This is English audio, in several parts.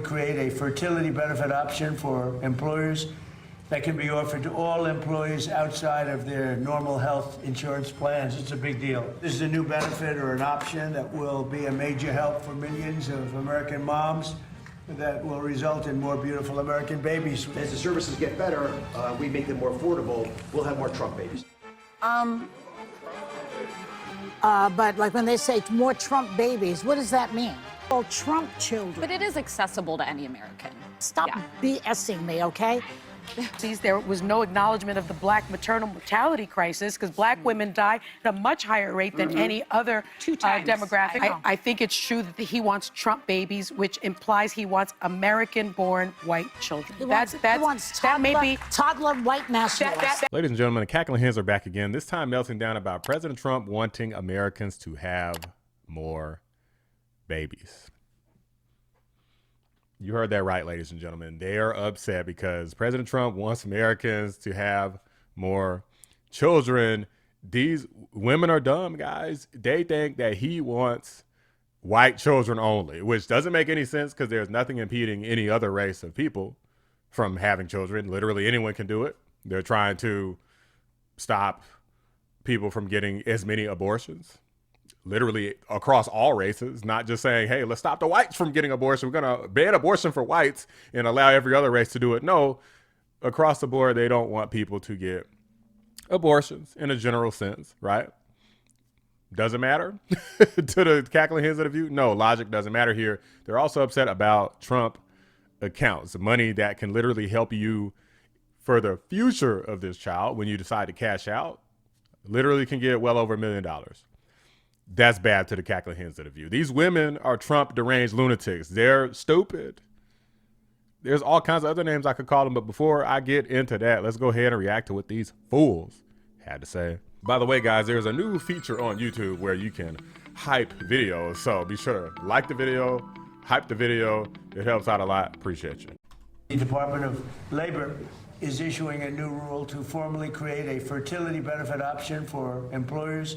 create a fertility benefit option for employers that can be offered to all employees outside of their normal health insurance plans. It's a big deal. This is a new benefit or an option that will be a major help for millions of American moms that will result in more beautiful American babies. As the services get better, we make them more affordable, we'll have more Trump babies. But like when they say more Trump babies, what does that mean? Oh, Trump children. But it is accessible to any American. Stop BSing me, okay? There was no acknowledgement of the black maternal mortality crisis because black women die at a much higher rate than any other demographic. I think it's true that he wants Trump babies, which implies he wants American-born white children. He wants toddler white nationalists. Ladies and gentlemen, the cackling hens are back again, this time melting down about President Trump wanting Americans to have more babies. You heard that right, ladies and gentlemen. They are upset because President Trump wants Americans to have more children. These women are dumb, guys. They think that he wants white children only, which doesn't make any sense because there's nothing impeding any other race of people from having children. Literally anyone can do it. They're trying to stop people from getting as many abortions. Literally across all races, not just saying, hey, let's stop the whites from getting abortion. We're going to ban abortion for whites and allow every other race to do it. No, across the board, they don't want people to get abortions in a general sense, right? Doesn't matter to the cackling hens of the view. No, logic doesn't matter here. They're also upset about Trump accounts, money that can literally help you for the future of this child when you decide to cash out. Literally can get well over $1 million. That's bad to the cackling hens of the view. These women are Trump deranged lunatics. They're stupid. There's all kinds of other names I could call them, but before I get into that, let's go ahead and react to what these fools had to say. By the way, guys, there's a new feature on YouTube where you can hype videos, so be sure to like the video, hype the video. It helps out a lot. Appreciate you. The Department of Labor is issuing a new rule to formally create a fertility benefit option for employers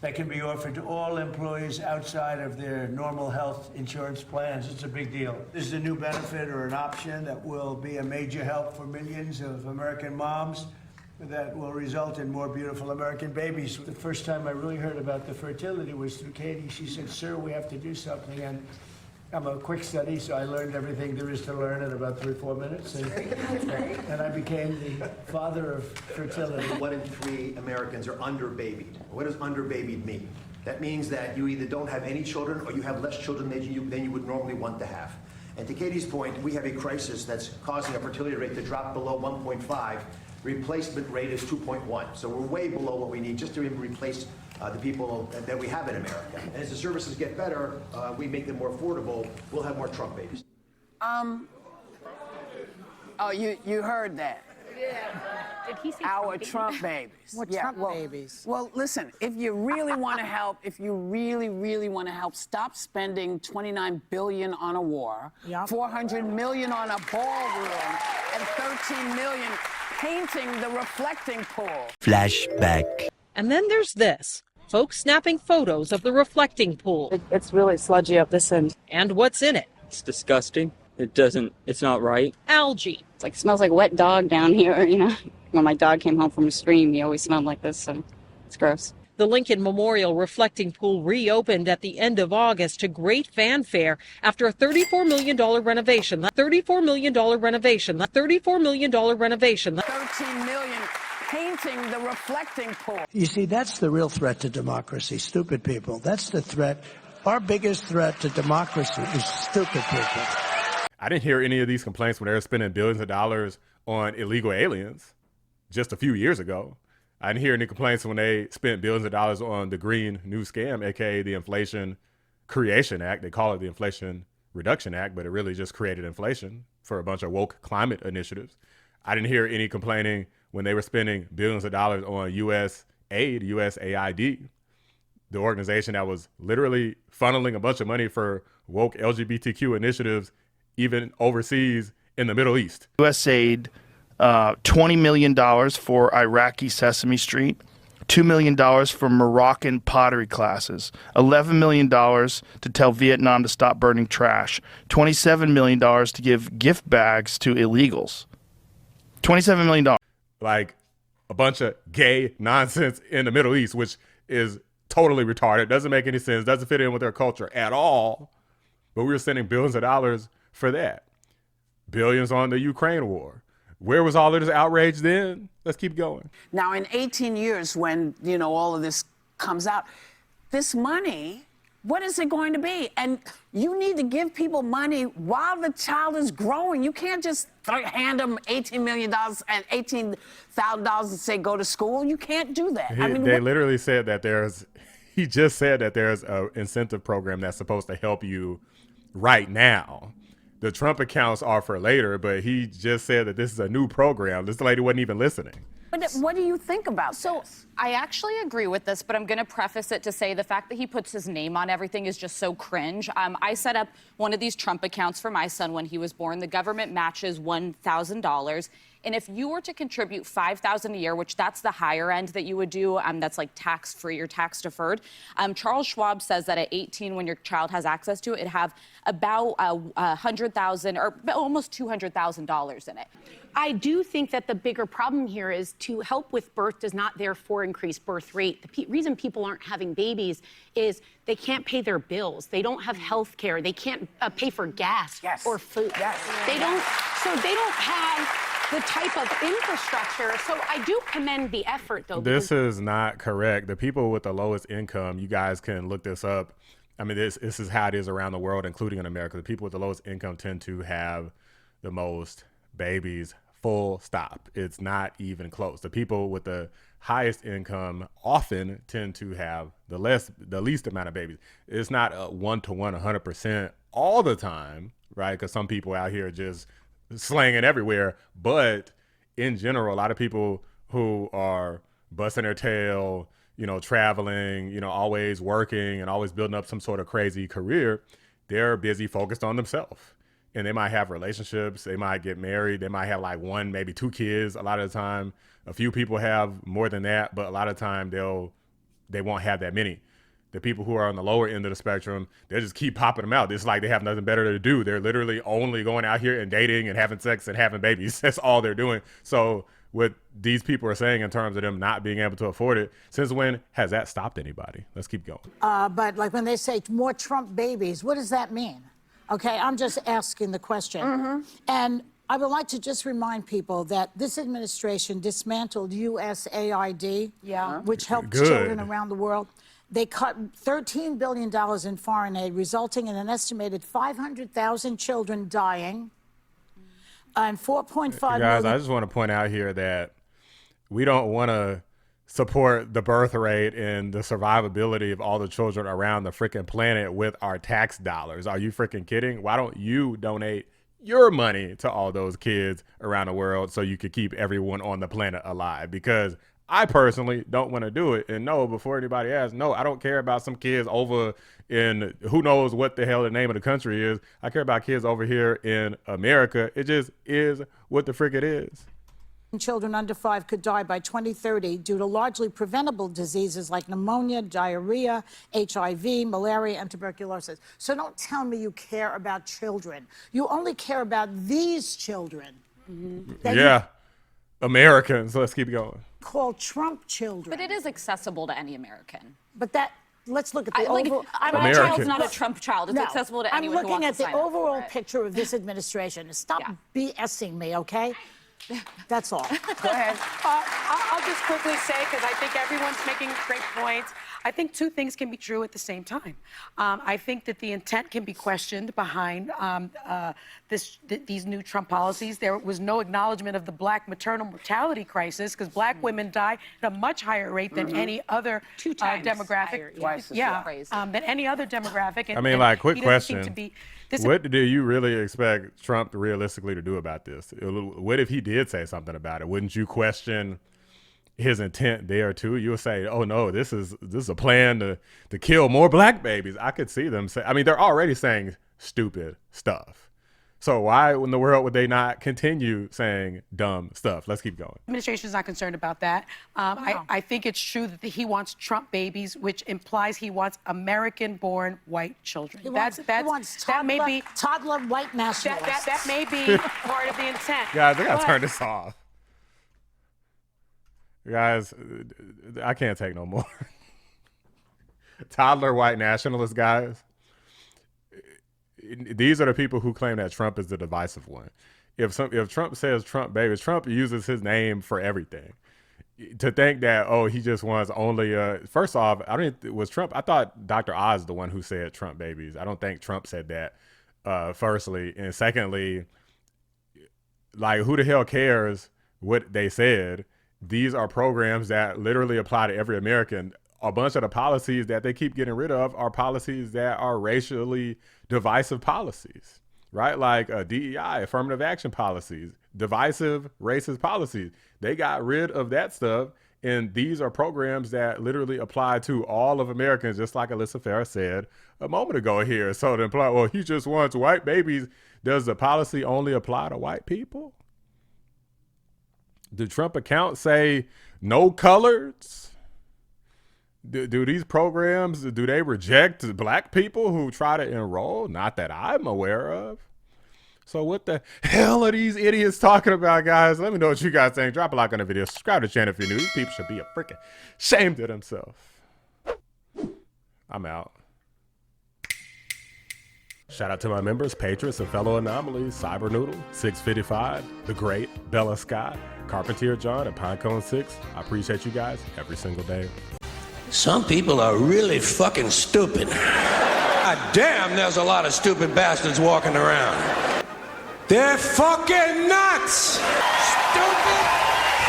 that can be offered to all employees outside of their normal health insurance plans. It's a big deal. This is a new benefit or an option that will be a major help for millions of American moms that will result in more beautiful American babies. The first time I really heard about the fertility was through Katie. She said, sir, we have to do something. And I'm a quick study, so I learned everything there is to learn in about 3 or 4 minutes. And I became the father of fertility. 1 in 3 Americans are underbabied. What does underbabied mean? That means that you either don't have any children or you have less children than you would normally want to have. And to Katie's point, we have a crisis that's causing a fertility rate to drop below 1.5. Replacement rate is 2.1. So we're way below what we need just to replace the people that we have in America. And as the services get better, we make them more affordable, we'll have more Trump babies. Oh, you heard that. Yeah. Did he say Our Trump babies. What Trump babies? Well, listen, if you really want to help, really want to help, stop spending $29 billion on a war, $400 million on a ballroom, and $13 million painting the reflecting pool. Flashback. And then there's this. Folks snapping photos of the reflecting pool. It's really sludgy up this end. And what's in it? It's disgusting. It's not right. Algae. It's like, smells like wet dog down here, you know. When my dog came home from a stream, he always smelled like this, so it's gross. The Lincoln Memorial reflecting pool reopened at the end of August to great fanfare after a $34 million renovation. $34 million renovation. $34 million renovation. $13 million painting the reflecting pool. You see, that's the real threat to democracy, stupid people. That's the threat. Our biggest threat to democracy is stupid people. I didn't hear any of these complaints when they were spending billions of dollars on illegal aliens just a few years ago. I didn't hear any complaints when they spent billions of dollars on the Green New Scam, aka the Inflation Creation Act. They call it the Inflation Reduction Act, but it really just created inflation for a bunch of woke climate initiatives. I didn't hear any complaining when they were spending billions of dollars on USAID, USAID, the organization that was literally funneling a bunch of money for woke LGBTQ initiatives, even overseas in the Middle East. USAID, $20 million for Iraqi Sesame Street, $2 million for Moroccan pottery classes, $11 million to tell Vietnam to stop burning trash, $27 million to give gift bags to illegals. $27 million. Like a bunch of gay nonsense in the Middle East, which is totally retarded, doesn't make any sense, doesn't fit in with their culture at all. But we were sending billions of dollars for that. Billions on the Ukraine war. Where was all of this outrage then? Let's keep going. Now, in 18 years, when, all of this comes out, this money, what is it going to be? And you need to give people money while the child is growing. You can't just hand them $18 million and $18,000 and say, go to school. You can't do that. They literally said that he just said that there's an incentive program that's supposed to help you right now. The Trump accounts are for later, but he just said that this is a new program. This lady wasn't even listening. But what do you think about this? I actually agree with this, but I'm going to preface it to say the fact that he puts his name on everything is just so cringe. I set up one of these Trump accounts for my son when he was born. The government matches $1,000. And if you were to contribute $5,000 a year, which that's the higher end that you would do, that's like tax-free or tax-deferred. Charles Schwab says that at 18, when your child has access to it, it'd have about $100,000 or almost $200,000 in it. I do think that the bigger problem here is to help with birth does not therefore increase birth rate. The reason people aren't having babies is they can't pay their bills. They don't have health care. They can't pay for gas or food. They don't have the type of infrastructure. So I do commend the effort, though. This is not correct. The people with the lowest income, you guys can look this up. I mean, this is how it is around the world, including in America. The people with the lowest income tend to have the most babies, full stop. It's not even close. The people with the highest income often tend to have the least amount of babies. It's not a 1-to-1, 100% all the time, right? Because some people out here just slanging everywhere. But in general, a lot of people who are busting their tail, traveling, always working and always building up some sort of crazy career, they're busy focused on themselves. And they might have relationships, they might get married, they might have like 1, maybe 2 kids a lot of the time. A few people have more than that, but a lot of the time they won't have that many. The people who are on the lower end of the spectrum, they'll just keep popping them out. It's like they have nothing better to do. They're literally only going out here and dating and having sex and having babies. That's all they're doing. So what these people are saying in terms of them not being able to afford it, since when has that stopped anybody? Let's keep going. But like when they say more Trump babies, what does that mean? Okay, I'm just asking the question. And I would like to just remind people that this administration dismantled USAID, which helped children around the world. They cut $13 billion in foreign aid, resulting in an estimated 500,000 children dying and 4.5 million. Guys, I just want to point out here that we don't want to support the birth rate and the survivability of all the children around the freaking planet with our tax dollars. Are you freaking kidding? Why don't you donate your money to all those kids around the world so you could keep everyone on the planet alive? Because I personally don't want to do it. And no, before anybody asks, no, I don't care about some kids over in who knows what the hell the name of the country is. I care about kids over here in America. It just is what the frick it is. Children under 5 could die by 2030 due to largely preventable diseases like pneumonia, diarrhea, HIV, malaria, and tuberculosis. So don't tell me you care about children. You only care about these children. Americans. Let's keep going. Called Trump children. But it is accessible to any American. But let's look at the overall. My child's not a Trump child. It's accessible to anyone who I'm wants to looking at the overall picture of this administration. Stop BSing me, okay? That's all. Go ahead. I'll just quickly say, because I think everyone's making great points. I think 2 things can be true at the same time. I think that the intent can be questioned behind these new Trump policies. There was no acknowledgement of the Black maternal mortality crisis because Black women die at a much higher rate than any other 2 times demographic. Than any other demographic. And, I mean, like, quick question. What do you really expect Trump realistically to do about this? What if he did say something about it? Wouldn't you question his intent there too? You'll say, oh no, this is a plan to kill more Black babies. I could see them say, I mean, they're already saying stupid stuff. So why in the world would they not continue saying dumb stuff? Let's keep going. Administration is not concerned about that. I think it's true that he wants Trump babies, which implies he wants American-born white children. He wants that may be toddler white nationalists. that may be part of the intent. Guys, I gotta turn this off. Guys, I can't take no more. Toddler white nationalist guys. These are the people who claim that Trump is the divisive one. If Trump says Trump babies, Trump uses his name for everything. To think that, oh, he just wants only first off, was Trump, I thought Dr. Oz the one who said Trump babies. I don't think Trump said that, firstly. And secondly, like, who the hell cares what they said? These are programs that literally apply to every American. A bunch of the policies that they keep getting rid of are policies that are racially divisive policies, right? Like DEI, affirmative action policies, divisive racist policies. They got rid of that stuff. And these are programs that literally apply to all of Americans, just like Alyssa Farah said a moment ago here. So to imply, well, he just wants white babies. Does the policy only apply to white people? Do Trump accounts say no coloreds? Do these programs, do they reject black people who try to enroll? Not that I'm aware of. So what the hell are these idiots talking about, guys? Let me know what you guys think. Drop a like on the video. Subscribe to the channel if you're new. These people should be a freaking ashamed of themselves. I'm out. Shout out to my members, patrons, and fellow anomalies, Cyber Noodle, 655, The Great, Bella Scott, Carpentier John, and Pinecone 6. I appreciate you guys every single day. Some people are really fucking stupid. God damn, there's a lot of stupid bastards walking around. They're fucking nuts! Stupid,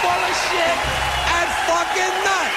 full of shit, and fucking nuts!